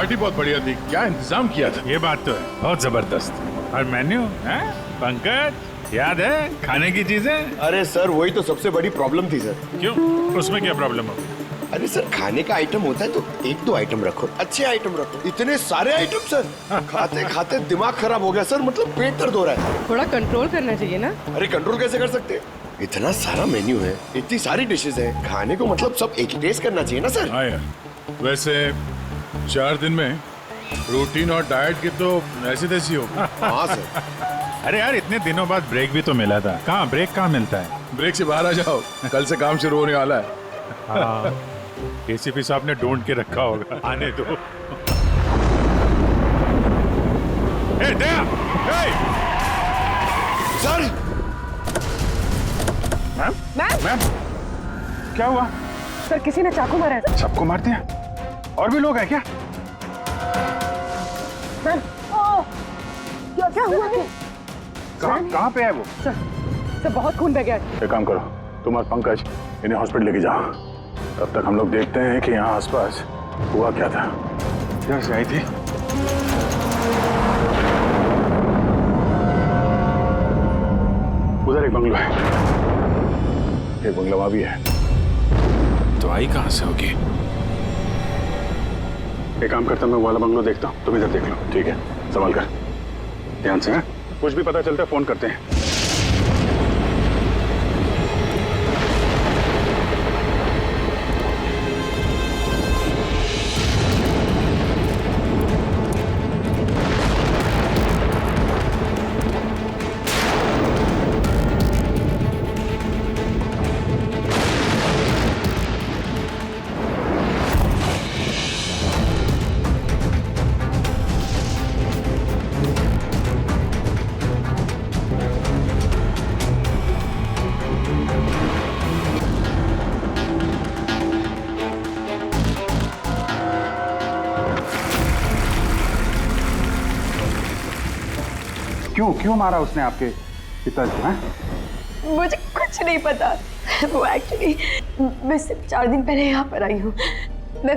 Party बहुत बढ़िया थी, क्या इंतजाम किया था। ये बात तो है, बहुत जबरदस्त। और मेन्यू है पंकज, याद है खाने की चीजें? अरे सर वही तो सबसे बड़ी प्रॉब्लम थी सर। क्यों, उसमें क्या प्रॉब्लम हो? अरे सर खाने का आइटम होता है तो एक दो आइटम रखो, अच्छे आइटम रखो, इतने सारे आइटम सर। खाते खाते दिमाग खराब हो गया सर, मतलब पेट दर्द हो रहा है। थोड़ा कंट्रोल करना चाहिए ना। अरे कंट्रोल कैसे कर सकते हैं? इतना सारा मेन्यू है, इतनी सारी डिशेस है, खाने को मतलब सब एक ही टेस्ट करना चाहिए ना सर। हाँ यार, वैसे 4 दिन में रूटीन और डाइट की तो ऐसी तैसी हो। हाँ सर। अरे यार इतने दिनों बाद ब्रेक भी तो मिला था, कहाँ ब्रेक कहाँ मिलता है? ब्रेक से बाहर आ जाओ, कल से काम शुरू होने वाला है। हाँ, एसीपी साहब ने ढूंढ के रखा होगा, आने दो। ए, दया! ए! सर मैम, क्या हुआ? सर किसी ने चाकू मारा है। सबको मार दिया? और भी लोग हैं क्या? सर क्या हुआ है? कहाँ पे है वो? सर बहुत खून बह गया है। एक काम करो, तुम और पंकज इन्हें हॉस्पिटल लेके जाओ। तब तक हम लोग देखते हैं कि यहाँ आसपास हुआ क्या था। क्या से आई थी? उधर एक बंगलो है, एक बंगला वहां भी है। तो आई कहाँ से होगी? एक काम करता हूँ, मैं वाला बंगलो देखता हूँ, तुम इधर देख लो, ठीक है? संभाल कर, ध्यान से। कुछ भी पता चलता है फोन करते हैं। क्यों मारा उसने आपके पिताजी? हैं? मुझे कुछ नहीं पता। वो एक्चुअली मैं सिर्फ 4 दिन पहले यहाँ पर आई हूँ। मैं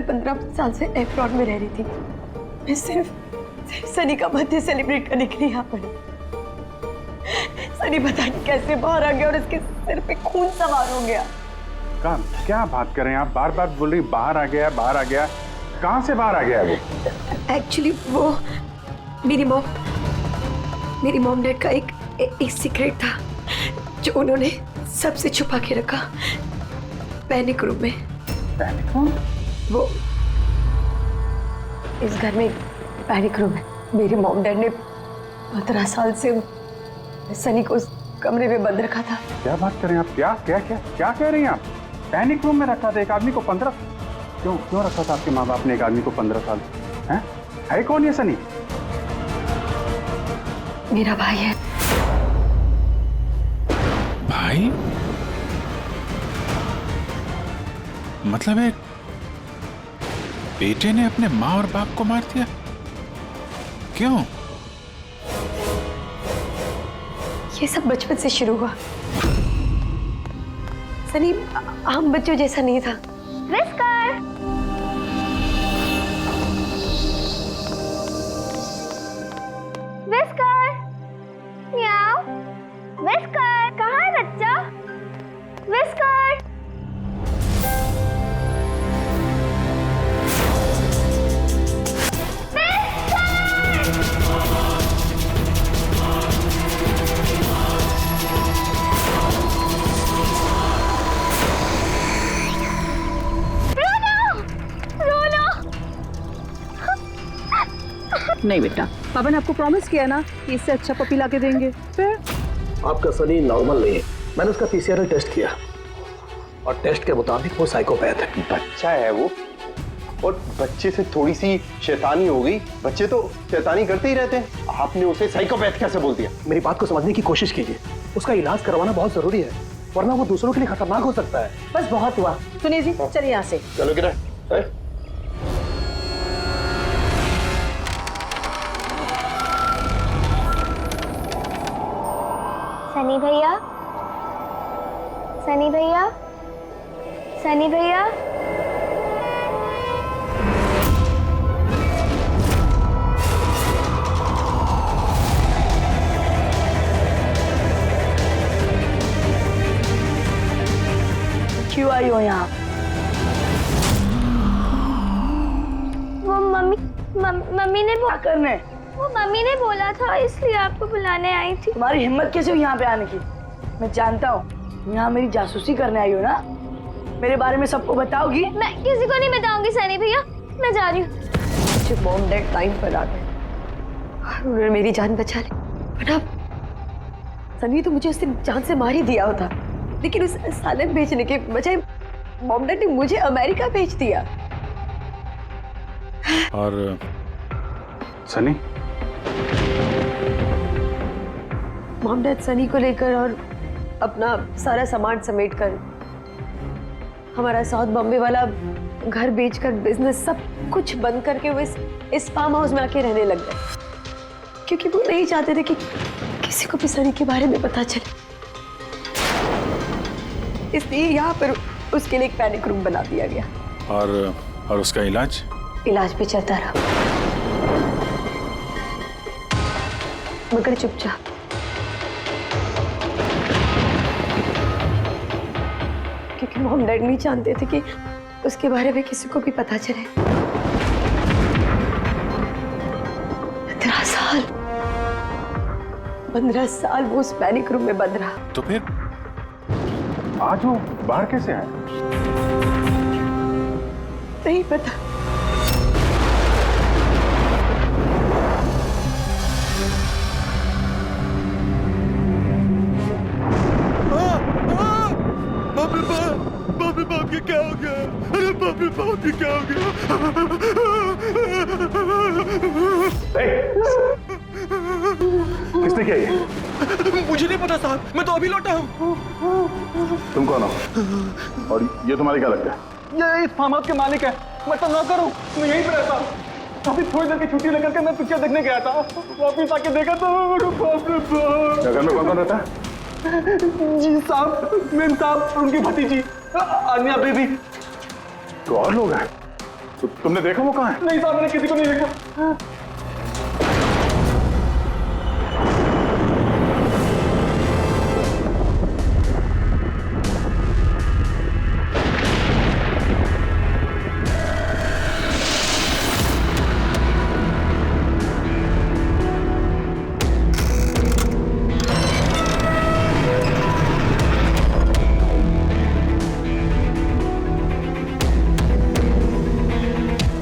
15 साल से एफ्रॉन में रह रही थी। मैं सिर्फ सनी का बर्थडे सेलिब्रेट करने के लिए यहाँ पर। सनी पता नहीं कैसे बाहर आ गया और उसके सिर पे खून सवार हो गया। क्या बात कर रहे हैं आप? बार बार बोल रही बाहर आ गया, बाहर आ गया। कहाँ से बाहर आ गया वो? एक्चुअली वो मेरी मॉम डैड का एक सीक्रेट था जो उन्होंने सबसे छुपा के रखा पैनिक रूम में। Panic room? वो इस घर में पैनिक रूम है। मेरे मॉम डैड ने 15 साल से सनी को उस कमरे में बंद रखा था। क्या बात कर रहे हैं आप? क्या कह रही हैं आप? पैनिक रूम में रखा था एक आदमी को 15? क्यों रखा था आपके माँ बाप ने एक आदमी को 15 साल? है कौन ये सनी? मेरा भाई है। भाई? मतलब एक बेटे ने अपने माँ और बाप को मार दिया? क्यों? ये सब बचपन से शुरू हुआ। सनी आम बच्चों जैसा नहीं था। विस्कर! विस्कर! म्याऊ! विस्कर! कहाँ है बच्चा? विस्कर! नहीं बेटा, पापा ने आपको प्रॉमिस किया ना कि इससे अच्छा पपी लाके देंगे। फिर आपका सनी नॉर्मल नहीं है। मैंने उसका पीसीआर टेस्ट किया और टेस्ट के मुताबिक वो साइकोपैथ है। बच्चा है वो, और बच्चे से थोड़ी सी शैतानी हो गई। बच्चे तो शैतानी करते ही रहते हैं, आपने उसे साइकोपैथ कैसे बोल दिया? मेरी बात को समझने की कोशिश कीजिए। उसका इलाज करवाना बहुत जरूरी है, वरना वो दूसरों के लिए खतरनाक हो सकता है। बस बहुत हुआ। सुनिए जी, चलिए यहाँ से। चलो किरा। सनी भैया, सनी भैया, सनी भैया। क्यों आई हो यहाँ? वो मम्मी ने क्या करने? वो मम्मी ने बोला था इसलिए आपको बुलाने आई थी। तुम्हारी हिम्मत कैसे हुई यहाँ पे आने की? मैं जानता हूँ यहाँ मेरी जासूसी करने आई हो ना। मेरे बारे में सबको बताओगी? मैं किसी को नहीं बताऊंगी सनी भैया, मैं जा रही हूँ। मुझे मॉम डैड टाइम पर आ गए और उन्होंने मेरी जान बचा ली। बट अब सनी तो मुझे उस दिन जान से मार ही दिया होता, लेकिन उस सालन भेजने के बजाय मॉम डैड ने मुझे अमेरिका भेज दिया। और सनी, मॉम डैड सनी को लेकर और अपना सारा सामान समेटकर हमारा साउथ बॉम्बे वाला घर बेचकर बिजनेस सब कुछ बंद करके वो इस फार्म हाउस में आके रहने लग गए, क्योंकि वो नहीं चाहते थे कि किसी को भी सनी के बारे में पता चले। इसलिए यहाँ पर उसके लिए एक पैनिक रूम बना दिया गया। और उसका इलाज भी चलता रहा, मगर चुपचाप। क्योंकि मॉम डैड नहीं जानते थे कि उसके बारे में किसी को भी पता चले। 15 साल वो उस पैनिक रूम में बंद रहा। तो फिर आज वो बाहर कैसे आए? नहीं पता। बाप ये क्या हो गया? अरे बाप ये क्या हो गया? किसने किया ये? मुझे नहीं पता साहब, मैं तो अभी लौटा हूँ। तुम कौन हो? और ये तुम्हारे क्या लगता है? ये इस फार्म हाउस के मालिक है, मैं तो नौकर हूँ, मैं यहीं पे रहता हूँ। अभी थोड़ी देर की छुट्टी लेकर के मैं पिक्चर देखने गया था, वापिस आके देखा तो घर में कौन कौन रहता है? जी साहब, मेम साहब, उनकी भतीजी अन्या बेबी। तो और लोग हैं? तो तुमने देखा वो कहाँ है? नहीं साहब, मैंने किसी को नहीं देखा।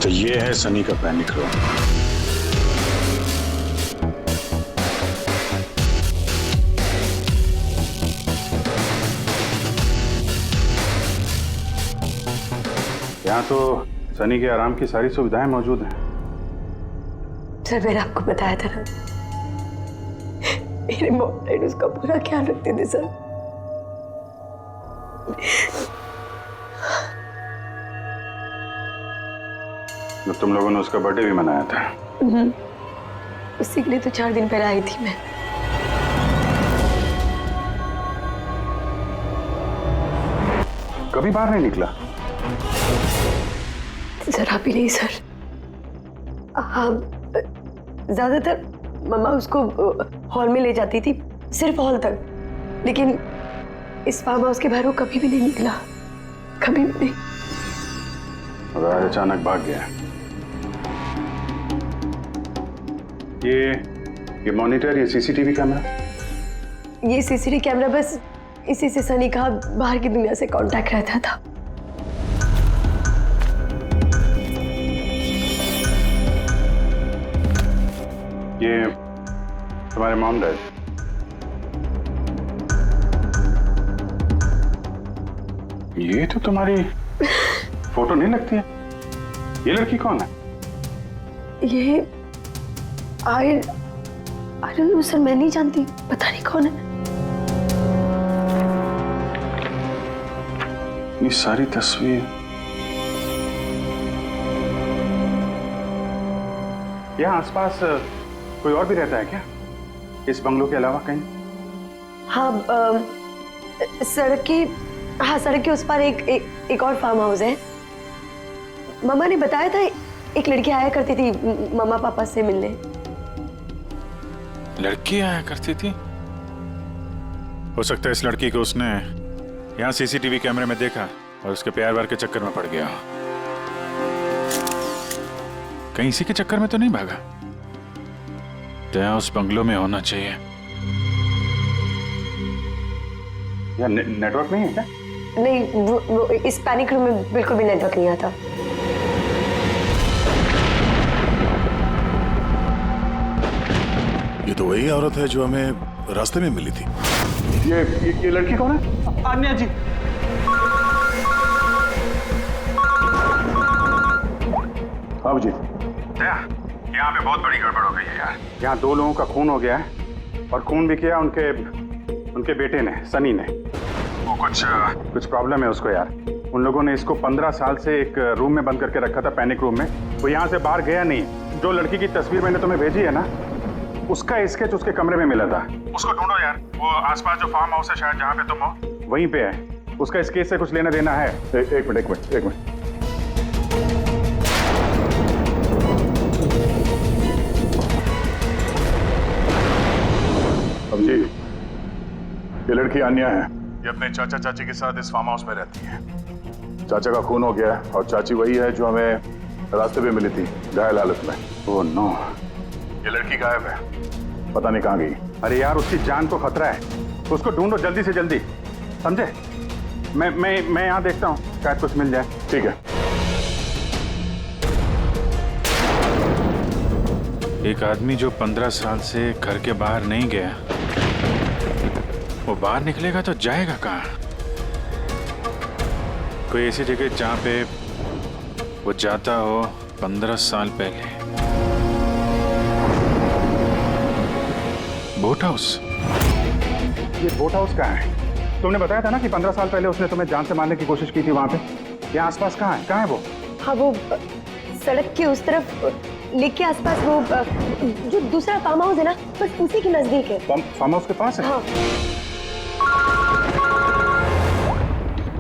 तो ये है सनी का पैनिक रूम। यहाँ तो सनी के आराम की सारी सुविधाएं मौजूद हैं। सर, मैंने आपको बताया था ना, मेरे मॉम डैड उसका पूरा ख्याल रखते थे सर। तो तुम लोगों ने उसका बर्थडे भी मनाया था। उसी के लिए तो 4 दिन पहले आई थी मैं। कभी बाहर नहीं निकला? जरा भी नहीं सर। हाँ, ज्यादातर मम्मा उसको हॉल में ले जाती थी, सिर्फ हॉल तक। लेकिन इस फार्म हाउस के बाहर वो कभी भी नहीं निकला, कभी भी नहीं। और आज अचानक भाग गया। ये मॉनिटर, ये सीसीटीवी कैमरा? ये सीसीटीवी कैमरा बस इसी से सनी का बाहर की दुनिया से कांटेक्ट रहता था। ये तुम्हारे मॉम डैड? ये तो तुम्हारी फोटो नहीं लगती है। ये लड़की कौन है? ये आई डोंट नो सर, मैं नहीं जानती, पता नहीं कौन है। ये सारी तस्वीर, यहाँ आसपास कोई और भी रहता है क्या, इस बंगलो के अलावा कहीं? हाँ, सड़क के उस पार एक और फार्म हाउस है। मम्मा ने बताया था एक लड़की आया करती थी मम्मा पापा से मिलने। लड़की आया करती थी? हो सकता है इस लड़की को उसने यहाँ सीसीटीवी कैमरे में देखा और उसके प्यार वार के चक्कर में पड़ गया। कहीं इसी के चक्कर में तो नहीं भागा? तो उस बंगलो में होना चाहिए। यार नेटवर्क नहीं है क्या? नहीं, वो इस पैनिक रूम में बिल्कुल भी नेटवर्क नहीं आता। ये तो वही औरत है जो हमें रास्ते में मिली थी। ये लड़की कौन है? आन्या जी। हाँ जी। यहाँ पे बहुत बड़ी गड़बड़ हो गई है यार। यहाँ 2 लोगों का खून हो गया है और खून भी किया उनके बेटे ने, सनी ने। वो कुछ प्रॉब्लम है उसको यार। उन लोगों ने इसको 15 साल से एक रूम में बंद करके रखा था, पैनिक रूम में। वो यहाँ से बाहर गया नहीं। जो लड़की की तस्वीर मैंने तुम्हें भेजी है ना, उसका स्केच उसके कमरे में मिला था। उसको ढूंढो यार। वो आसपास जो फार्म हाउस है शायद जहाँ पे तुम हो, वहीं पे है। उसका स्केच से कुछ लेना देना है। एक मिनट। अब जी, ये लड़की आन्या है। ये अपने चाचा चाची के साथ इस फार्म हाउस में रहती है। चाचा का खून हो गया है और चाची वही है जो हमें रास्ते पे मिली थी घायल हालत में। Oh no. ये लड़की गायब है, पता नहीं कहाँ गई। अरे यार, उसकी जान को खतरा है। उसको ढूंढो जल्दी से जल्दी, समझे? मैं यहाँ देखता हूँ, शायद कुछ मिल जाए। ठीक है। एक आदमी जो 15 साल से घर के बाहर नहीं गया, वो बाहर निकलेगा तो जाएगा कहाँ? कोई ऐसी जगह जहाँ पे वो जाता हो 15 साल पहले। Boat house. ये बोट हाउस कहाँ है? तुमने बताया था ना कि 15 साल पहले उसने तुम्हें जान से मारने की कोशिश की थी वहाँ पे। यहाँ आसपास कहाँ है वो? हाँ, वो सड़क के उस तरफ, लेक के आसपास, वो जो दूसरा फार्म हाउस है ना, बस उसी के नजदीक है। फार्म हाउस के पास है? हाँ।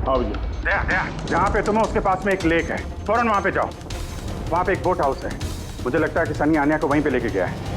हाँ भैया, जहाँ पे तुम हो उसके पास में एक लेक है। फौरन वहाँ पे जाओ। वहाँ पे एक बोट हाउस है। मुझे लगता है कि सनी आन्या को वहीं पे लेके गया है।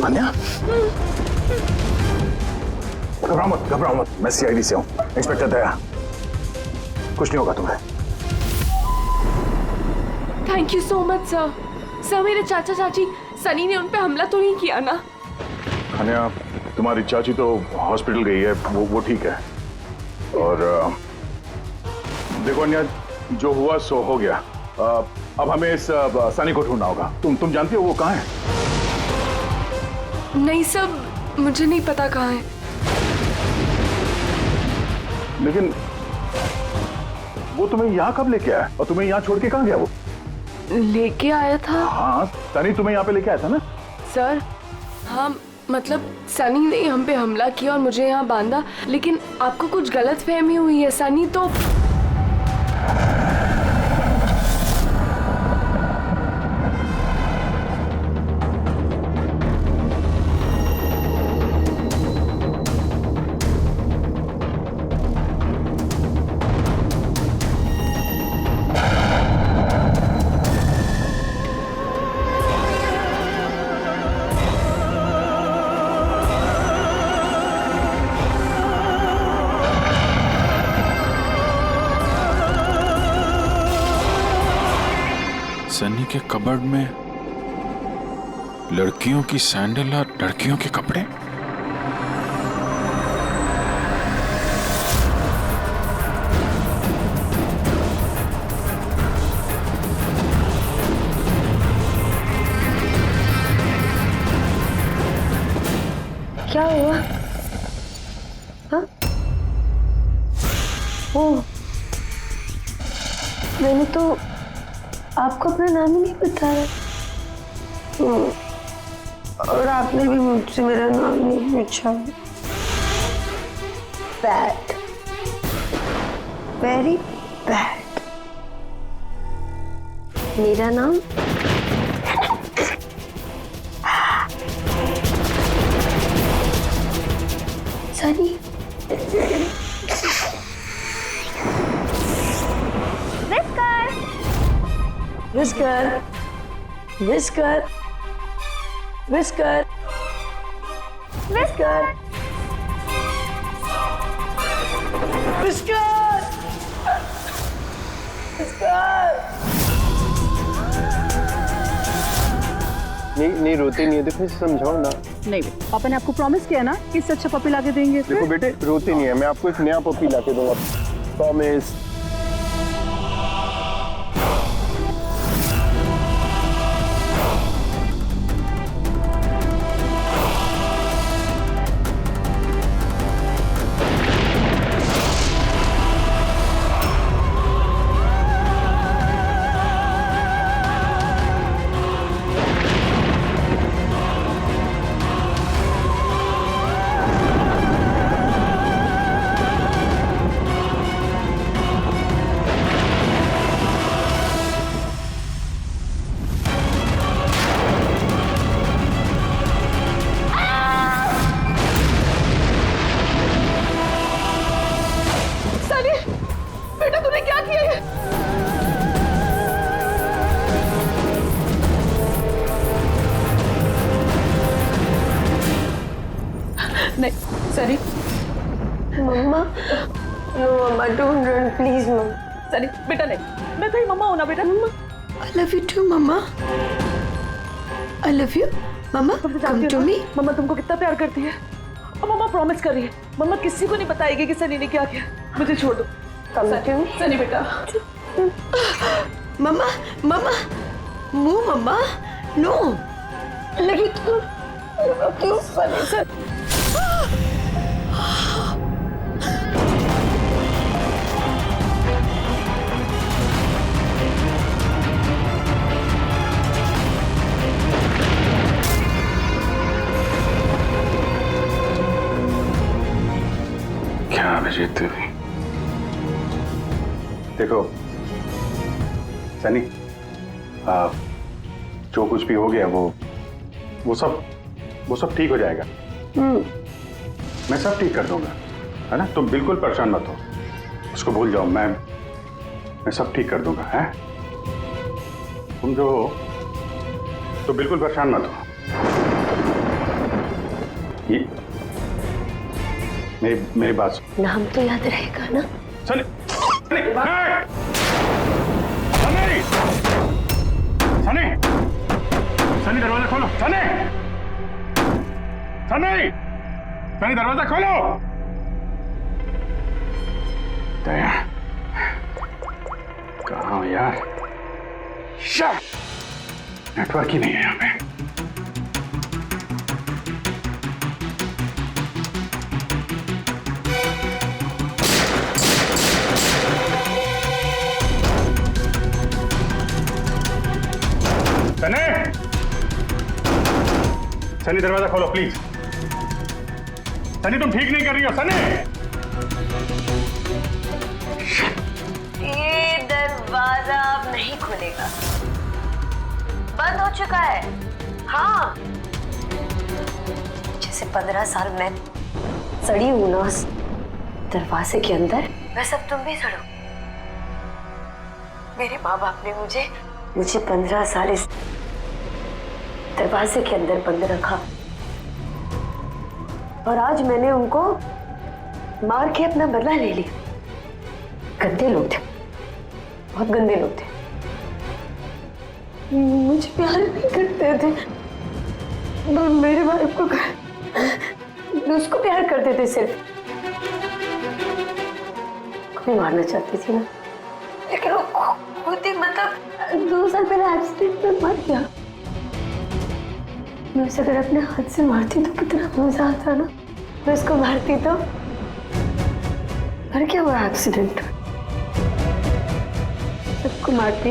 आन्या, घबराओ मत। मैं सीआईडी से हूँ, इंस्पेक्टर दया। कुछ नहीं होगा तुम्हें। Thank you so much sir. Sir, मेरे चाचा चाची, सनी ने उन पे हमला तो नहीं किया ना? आन्या, तुम्हारी चाची तो हॉस्पिटल गई है, वो ठीक है। और देखो आन्या, जो हुआ सो हो गया। अब हमें इस सनी को ढूंढना होगा। तुम जानती हो वो कहाँ है? नहीं सर, मुझे नहीं पता कहाँ है। लेकिन वो तुम्हें यहाँ कब लेके आया और तुम्हें यहाँ छोड़ के कहाँ गया वो? लेके आया था। हाँ, सनी तुम्हें यहाँ पे लेके आया था ना? सर, हाँ, मतलब सनी ने हम पे हमला किया और मुझे यहाँ बांधा, लेकिन आपको कुछ गलत फहमी हुई है। सनी तो सनी के कबर्ड में लड़कियों की सैंडल और लड़कियों के कपड़े। क्या हुआ? हाँ? ओह, मैंने तो आपको अपना नाम ही नहीं बताया। और आपने भी मुझसे मेरा नाम नहीं पूछा। Bad, very bad. मेरा नाम Sunny. Whisker, whisker, whisker, whisker, whisker, whisker. नहीं रोती नहीं है, देखो समझाओ ना। नहीं, पापा ने आपको प्रॉमिस किया ना कि इससे अच्छा पपी लाके देंगे। देखो बेटे, रोती नहीं है, मैं आपको एक नया पपी लाके दूंगा, प्रॉमिस। बेटा तूने क्या किया ये? नहीं Sunny. Mama, no mama, don't run please mama. Sunny बेटा नहीं, मैं तेरी मम्मा हूं ना बेटा। Mama I love you too mama, I love you mama, come to me. Mama तुमको कितना प्यार करती है और मम्मा प्रॉमिस कर रही है मम्मा किसी को नहीं बताएगी कि सनी ने क्या किया। मुझे छोड़ दो। कम टू मी सनी बेटा। Mama, mama, no mama, no. Love you too, love you Sunny sir. क्या अभिजीत देवी, देखो सनी, जो कुछ भी हो गया वो सब ठीक हो जाएगा। मैं सब ठीक कर दूंगा, है ना? तुम बिल्कुल परेशान मत हो, उसको भूल जाओ। मैं सब ठीक कर दूंगा, है? तुम जो हो तो बिल्कुल परेशान मत हो। ये मेरी बात सुन। नाम तो याद रहेगा ना? सनी, सनी, सनी, सनी दरवाजा खोलो। सनी, सनी, सनी दरवाजा खोलो। दया, कहाँ हो यार? नेटवर्क ही नहीं है यहाँ पे। सनी, सनी दरवाजा खोलो प्लीज। सनी तुम ठीक नहीं कर रही हो। सनी, ये दरवाजा अब नहीं खुलेगा, बंद हो चुका है। हाँ, जैसे 15 साल मैं सड़ी हूं ना उस दरवाजे के अंदर, वैसे अब तुम भी सड़ो। मेरे माँ बाप ने मुझे 15 साल इस दरवाजे के अंदर बंद रखा और आज मैंने उनको मार के अपना बदला ले लिया। गंदे लोग थे, बहुत गंदे लोग थे, मुझे प्यार नहीं करते थे। मेरे भाई को उसको प्यार करते थे, सिर्फ खुद मारना चाहती थी ना, लेकिन वो खुद ही मतलब 2 साल पहले एक्सीडेंट में मर गया। मैं उसे अगर अपने हाथ से मारती तो कितना मजा आता ना। मैं उसको मारती तो पर क्या हुआ, एक्सीडेंट सबको मारती,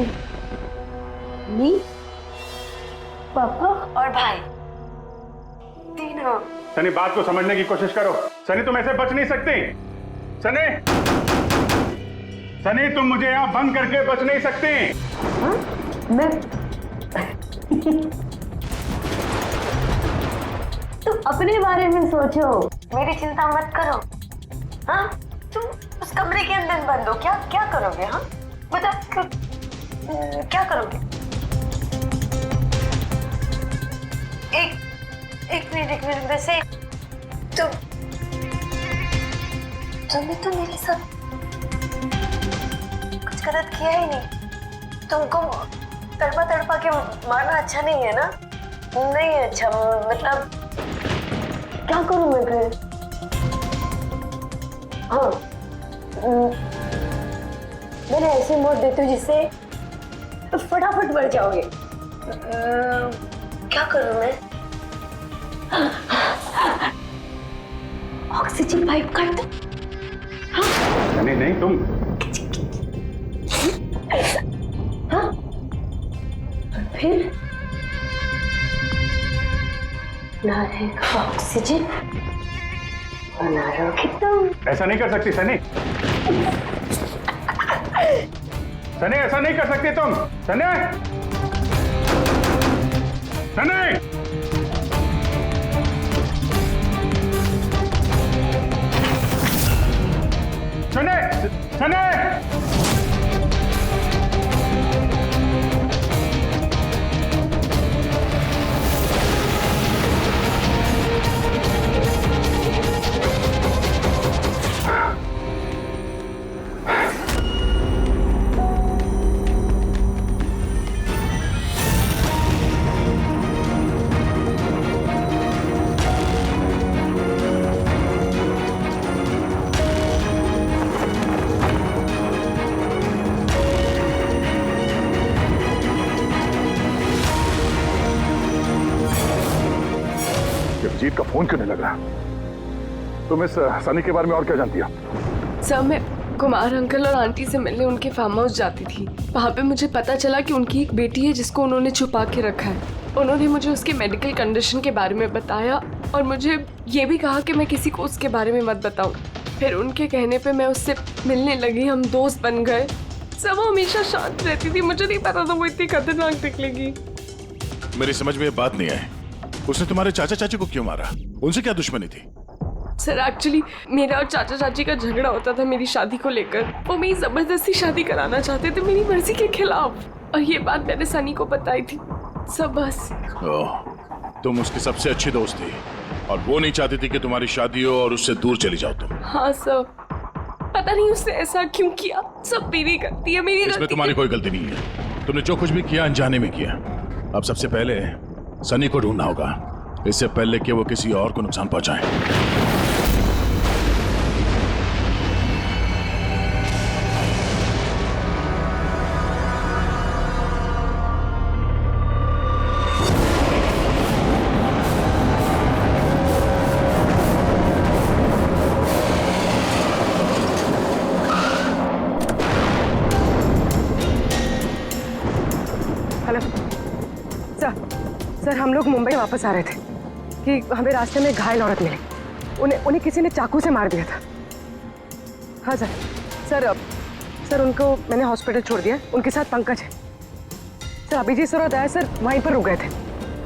मम्मी पापा और भाई तीनों। सनी बात को समझने की कोशिश करो। सनी तुम ऐसे बच नहीं सकती। सनी सनी तुम मुझे यहाँ बंद करके बच नहीं सकती। हाँ? मैं तुम अपने बारे में सोचो, मेरी चिंता मत करो। हाँ तुम उस कमरे के अंदर बंद हो, क्या क्या करोगे? हाँ बताओ क्या करोगे? एक मिनट वैसे तुमने तो मेरे साथ कुछ गलत किया ही नहीं। तुमको तड़पा के मारना अच्छा नहीं है ना? नहीं अच्छा, मतलब क्या करूं मैं फिर? हाँ मैंने ऐसी मौत देती हूँ जिससे फटाफट मर जाओगे। क्या करूं मैं? ऑक्सीजन पाइप काट दो। हाँ? नहीं तुम ऐसा। हाँ फिर ना रहेगा ऑक्सीजन और ना रहोगे तुम। ऐसा नहीं कर सकती सनी। सनी ऐसा नहीं कर सकती तुम। सनी सनी सनी सनी जगजीत का फोन क्यों नहीं लग रहा? तुम इस सनी के बारे में और क्या जानती हो? सर मैं कुमार अंकल और आंटी से मिलने उनके फार्म हाउस जाती थी। वहाँ पे मुझे पता चला कि उनकी एक बेटी है जिसको उन्होंने छुपा के रखा है। उन्होंने मुझे उसके मेडिकल कंडीशन के बारे में बताया और मुझे ये भी कहा कि मैं किसी को उसके बारे में मत बताऊं। फिर उनके कहने पे मैं उससे मिलने लगी, हम दोस्त बन गए। सब वो हमेशा शांत रहती थी, मुझे नहीं पता था वो इतनी खतरनाक निकलेगी। मेरी समझ में ये बात नहीं आई, उसने तुम्हारे चाचा चाची को क्यों मारा? उनसे क्या दुश्मनी थी? सर एक्चुअली मेरा और चाचा चाची का झगड़ा होता था मेरी शादी को लेकर। वो मेरी जबरदस्ती शादी कराना चाहते थे मेरी मर्जी के खिलाफ, और ये बात मैंने सनी को बताई थी। सब बस। तुम उसकी सबसे अच्छी दोस्त थी और वो नहीं चाहती थी कि तुम्हारी शादी हो और उससे दूर चली जाओ तुम। हाँ सर, पता नहीं उसने ऐसा क्यों किया। सब मेरी गलती है, मेरी इसमें गलती। तुम्हारी कोई गलती नहीं है। तुमने जो कुछ भी किया अनजाने में किया। अब सबसे पहले सनी को ढूंढना होगा, इससे पहले कि वो किसी और को नुकसान पहुंचाए। सर हम लोग मुंबई वापस आ रहे थे कि हमें रास्ते में घायल औरत मिली। उन्हें किसी ने चाकू से मार दिया था। हाँ सर उनको मैंने हॉस्पिटल छोड़ दिया। उनके साथ पंकज है। सर अभिजीत सर और दया सर वहीं पर रुक गए थे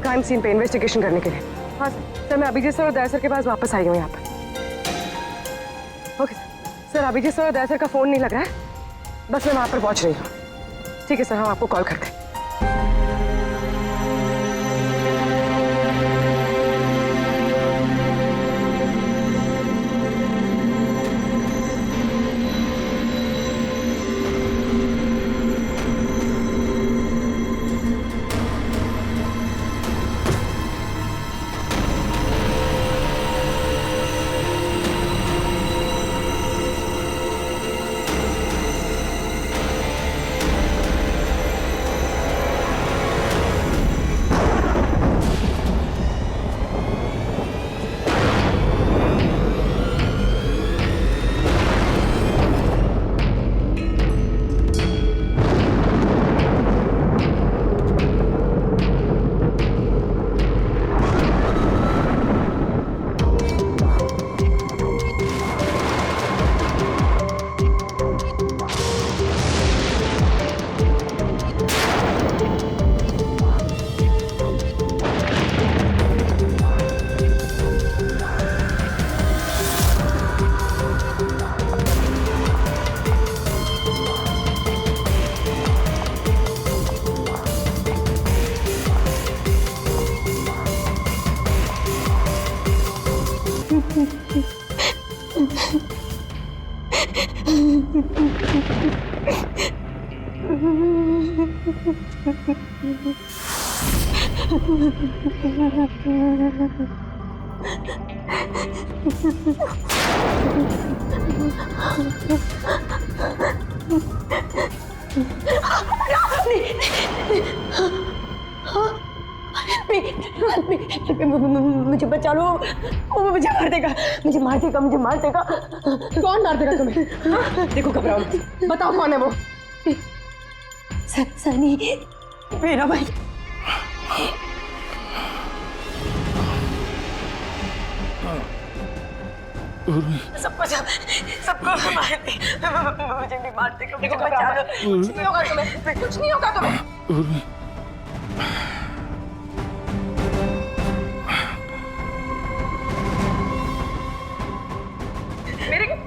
क्राइम सीन पे इन्वेस्टिगेशन करने के लिए। हाँ सर मैं अभिजीत सर और दया सर के पास वापस आई हूँ यहाँ पर। ओके सर अभिजीत सर और दया सर का फ़ोन नहीं लग रहा है, बस मैं वहाँ पर पहुँच रही हूँ। ठीक है सर, हम आपको कॉल करते हैं। मुझे बचा लो, वो मुझे मार देगा, मुझे मार देगा, मुझे मार देगा। कौन मार देगा तुम्हें? हाँ? देखो घबराओ मत, बताओ कौन है वो? सनी, मेरा भाई। सबको मार दे, मुझे भी मार देगा, मुझे बचा लो। कुछ नहीं होगा तुम्हें, कुछ नहीं होगा तुम्हें।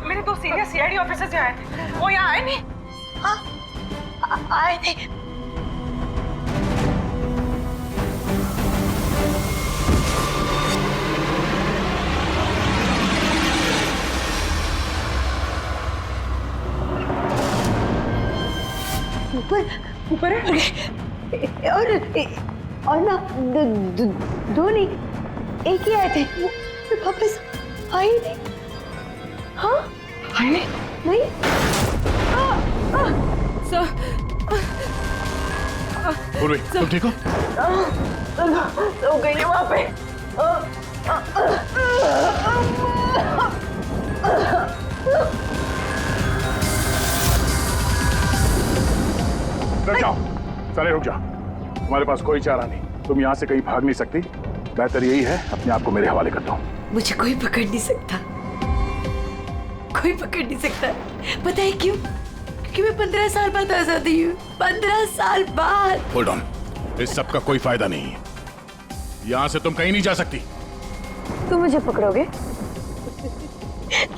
मेरे दो सीनियर सीआईडी ऑफिसर्स यहाँ आए थे, वो यहाँ आए नहीं? हाँ, आए थे। ऊपर है और ना दो नहीं, एक ही आए थे, वापस आए नहीं। हाँ, आए नहीं? नहीं। सर, पूर्वी, तुम ठीक हो? सो गई है वहाँ पे। रुक जाओ, सारे रुक जाओ। तुम्हारे पास कोई चारा नहीं, तुम यहाँ से कहीं भाग नहीं सकती। बेहतर यही है अपने आप को मेरे हवाले कर दो। मुझे कोई पकड़ नहीं सकता, कोई पकड़ नहीं सकता। पता है क्यों? क्योंकि मैं 15 साल बाद आजादी हूँ, 15 साल बाद। होल्ड ऑन, इस सब का कोई फायदा नहीं है। यहाँ से तुम कहीं नहीं जा सकती। तुम मुझे पकड़ोगे?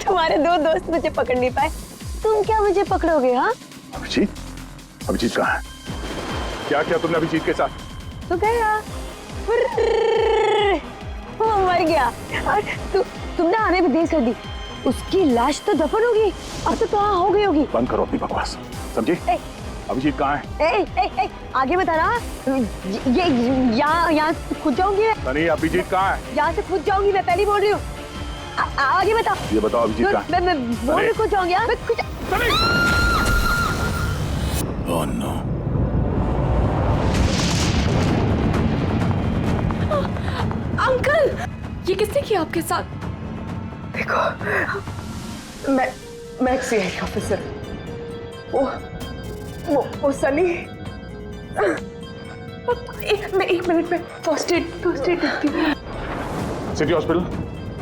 तुम्हारे दो दोस्त मुझे पकड़ नहीं पाए, तुम क्या मुझे पकड़ोगे? हाँ, अभिजीत, अभिजीत कहाँ है? क्या किया तुमने अभिजीत के साथ? तो गया, वो मर गया और तुमने आने में देर कर दी। उसकी लाश तो दफन होगी, अब तो वहाँ हो गई होगी। बंद करो अपनी बकवास, समझी? अभिजीत कहाँ है? आगे बता रहा, ये यहाँ खुद जाऊंगी मैं। सनी, अभिजीत कहाँ है? यहाँ से खुद जाऊंगी मैं, पहले बोल रही हूँ। आगे बता। ये बताओ अभिजीत कहाँ है? मैं बोल रही खुद जाऊंगी। Oh no. अंकल, ये किसने किया आपके साथ? देखो, मैं एक सीआईडी ऑफिसर, वो सनी। एक मिनट में फर्स्ट एड देखती हूँ। सिटी हॉस्पिटल,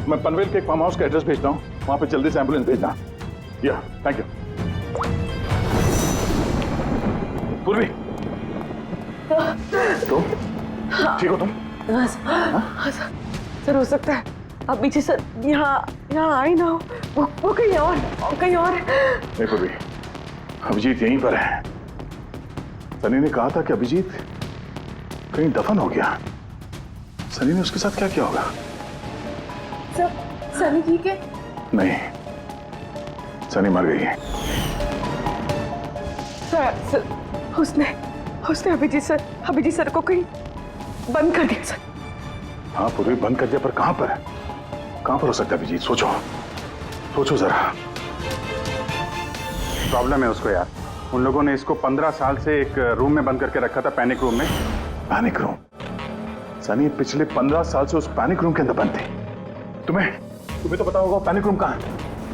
मैं पनवेल के एक फार्म हाउस का एड्रेस भेजता हूँ, वहाँ पे जल्दी से एम्बुलेंस भेजना। या, थैंक यू। पूर्वी, तुम ठीक हो? तुम हाँ सर, हो सकता है अब पीछे सर यहाँ आई ना हो, वो कहीं और नहीं पूर्वी, अभिजीत यहीं पर है। सनी ने कहा था कि अभिजीत कहीं दफन हो गया। सनी ने उसके साथ क्या किया होगा? सर, सनी ठीक है? नहीं, सनी मर गई है। सर, उसने अभिजीत सर को कहीं बंद कर दिया सर। हाँ पूर्वी, बंद कर दिया, पर कहां पर हो सकता है अभिजीत? सोचो जरा। प्रॉब्लम है उसको यार। उन लोगों ने इसको 15 साल से एक रूम में बंद करके रखा था, पैनिक रूम में। Panic room? सनी पिछले 15 साल से उस पैनिक रूम के अंदर बंद थी। तुम्हें तो पता होगा पैनिक रूम कहाँ है।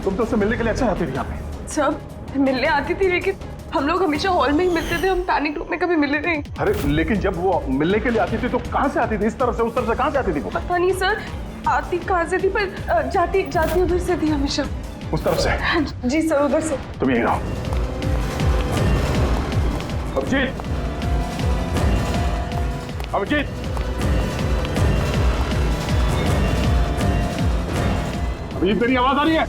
तुम तो उससे मिलने के लिए अक्सर आती थी यहाँ पे। सब मिलने आती थी, लेकिन हम लोग हमेशा हॉल में ही मिलते थे, हम पैनिक रूम में कभी मिले नहीं। अरे लेकिन जब वो मिलने के लिए आती थी तो कहाँ से आती थी? इस तरफ से, उस तरफ से कहाँ से आती थी वो? पता नहीं सर, आती कहाँ से थी, पर जाती उधर से थी हमेशा। उस तरफ से? जी सर, उधर से। तुम यहीं रहो। अभिजीत, अभिजीत मेरी आवाज आ रही है?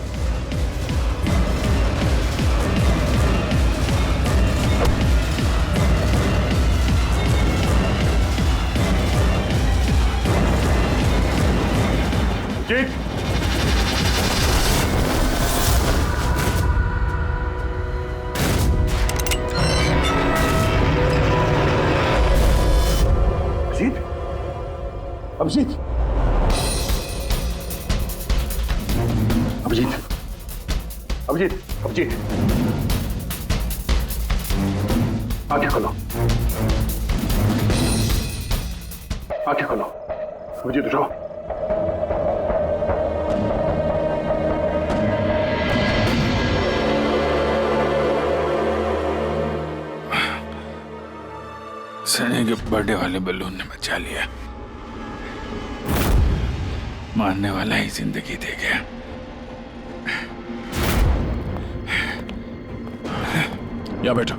अभिजीत, अभिजीत, अभिजीत, अभिजीत, आंखें खोलो, आंखें खोलो, अभिजीत उठो। सनी के बर्थडे वाले बलून ने बचा लिया, मारने वाला ही जिंदगी दे गया। यहाँ बैठो,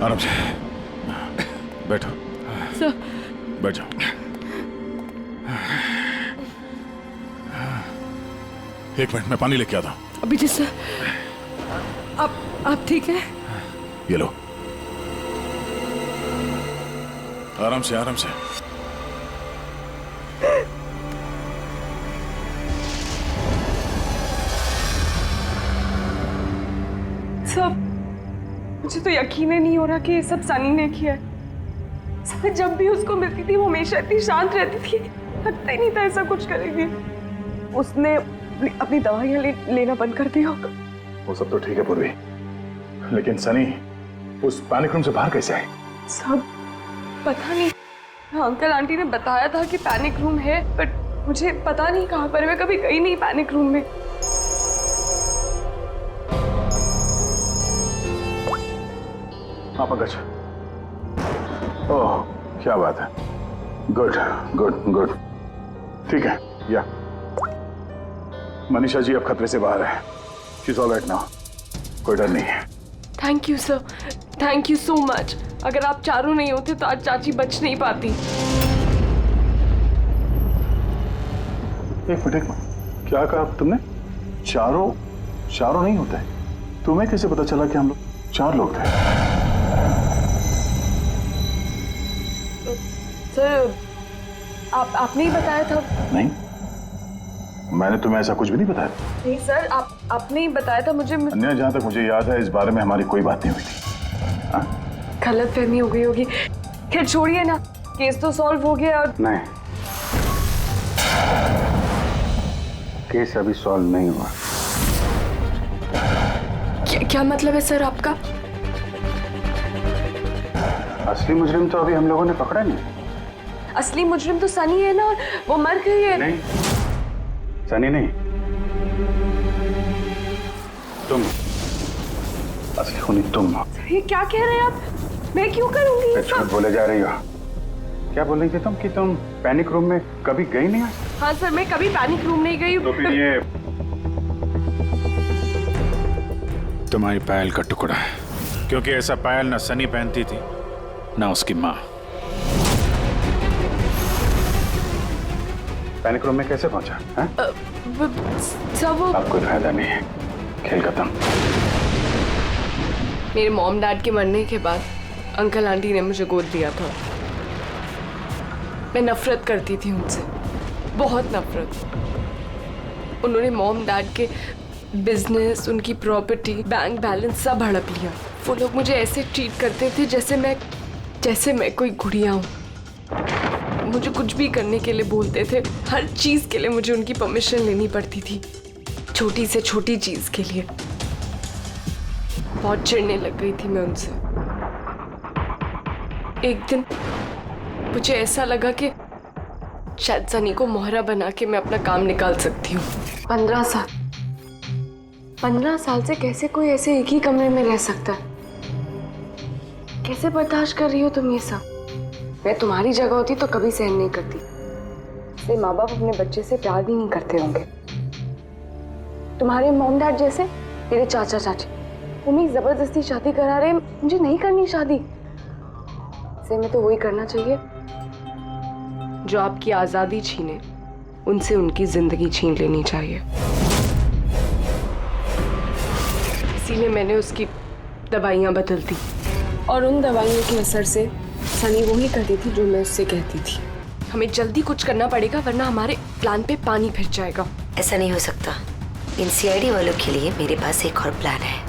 आराम से बैठो। सर, बैठ जाओ। एक मिनट, मैं पानी लेके आता हूँ। अभिजीत सर, आप ठीक है? ये लो, आराम से, आराम से। सब मुझे तो यकीन ही नहीं हो रहा कि ये सब सनी ने किया है। सब जब भी उसको मिलती थी वो हमेशा इतनी शांत रहती थी, लगता ही नहीं था ऐसा कुछ करेगी। उसने अपनी दवाइयाँ लेना बंद कर दिया होगा। वो सब तो ठीक है पूर्वी, लेकिन सनी उस पैनिक रूम से बाहर कैसे आई? सब पता नहीं। हाँ, अंकल आंटी ने बताया था कि पैनिक रूम है, बट मुझे पता नहीं कहाँ पर। मैं कभी गई नहीं पैनिक रूम में। हाँ पंकज, ओह क्या बात है, गुड गुड गुड, ठीक है। या मनीषा जी अब खतरे से बाहर है, she is all right now, कोई डर नहीं है। Thank you sir, thank you so much. अगर आप चारों नहीं होते तो आज चाची बच नहीं पाती। एक मिनट, क्या कहा तुमने? चारों नहीं होते? तुम्हें कैसे पता चला कि हम लोग 4 लोग थे? सर, आपने ही बताया था। नहीं, मैंने तुम्हें ऐसा कुछ भी नहीं बताया। नहीं सर, आपने ही बताया था मुझे। अन्य, जहां तक मुझे याद है इस बारे में हमारी कोई बात नहीं हुई थी। हाँ? गलतफहमी हो गई होगी। खैर छोड़िए ना, केस तो सॉल्व हो गया। और नहीं, केस अभी सॉल्व नहीं हुआ। क्या मतलब है सर आपका? असली मुजरिम तो अभी हम लोगों ने पकड़ा नहीं। असली मुजरिम तो सनी है ना, और वो मर गई है। नहीं, सनी नहीं, तुम असली खूनी तुम हो। ये क्या कह रहे हैं आप? मैं क्यों करूंगी ये झूठ सब? बोले जा रही हो। क्या बोल रही थी तुम कि तुम पैनिक रूम में कभी गई नहीं? हाँ सर, मैं कभी पैनिक रूम नहीं गई। तो फिर ये तुम्हारी पायल का टुकड़ा है, क्योंकि ऐसा पायल ना सनी पहनती थी ना उसकी माँ। पैनिक रूम में कैसे पहुंचा? सब वो अब कोई फायदा नहीं है, खेल खत्म। मेरे मॉम डैड के मरने के बाद अंकल आंटी ने मुझे गोद दिया था। मैं नफरत करती थी उनसे, बहुत नफरत। उन्होंने मॉम डैड के बिजनेस, उनकी प्रॉपर्टी, बैंक बैलेंस सब हड़प लिया। वो लोग मुझे ऐसे ट्रीट करते थे जैसे मैं कोई गुड़िया हूँ। मुझे कुछ भी करने के लिए बोलते थे, हर चीज के लिए मुझे उनकी परमिशन लेनी पड़ती थी, छोटी से छोटी चीज के लिए। बहुत चिढ़ने लग गई थी मैं उनसे। एक दिन मुझे ऐसा लगा कि शायद सनी को मोहरा बना के मैं अपना काम निकाल सकती हूँ। 15 साल से कैसे कोई ऐसे एक ही कमरे में रह सकता है? कैसे बर्दाश्त कर रही हो तुम ये सब? मैं तुम्हारी जगह होती तो कभी सहन नहीं करती। इसलिए माँ बाप अपने बच्चे से प्यार भी नहीं करते होंगे। तुम्हारे मॉम डैड जैसे मेरे चाचा चाची, वो मेरी जबरदस्ती शादी करा रहे। मुझे नहीं करनी शादी। से मैं तो वही करना चाहिए जो आपकी आजादी छीने, उनसे उनकी जिंदगी छीन लेनी चाहिए। इसीलिए मैंने उसकी दवाइयाँ बदल दी, और उन दवाइयों के असर से सनी वो ही करती थी जो मैं उससे कहती थी। हमें जल्दी कुछ करना पड़ेगा, वरना हमारे प्लान पे पानी फिर जाएगा। ऐसा नहीं हो सकता। इन सीआईडी वालों के लिए मेरे पास एक और प्लान है।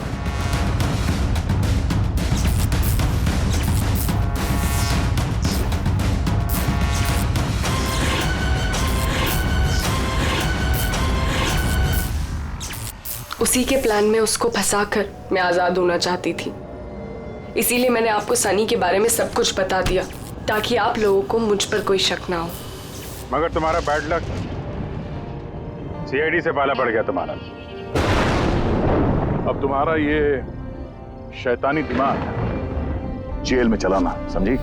उसी के प्लान में उसको फंसाकर मैं आजाद होना चाहती थी। इसीलिए मैंने आपको सनी के बारे में सब कुछ बता दिया, ताकि आप लोगों को मुझ पर कोई शक ना हो। मगर तुम्हारा बैड लक, सीआईडी से पाला पड़ गया तुम्हारा। अब तुम्हारा ये शैतानी दिमाग जेल में चलाना, समझी?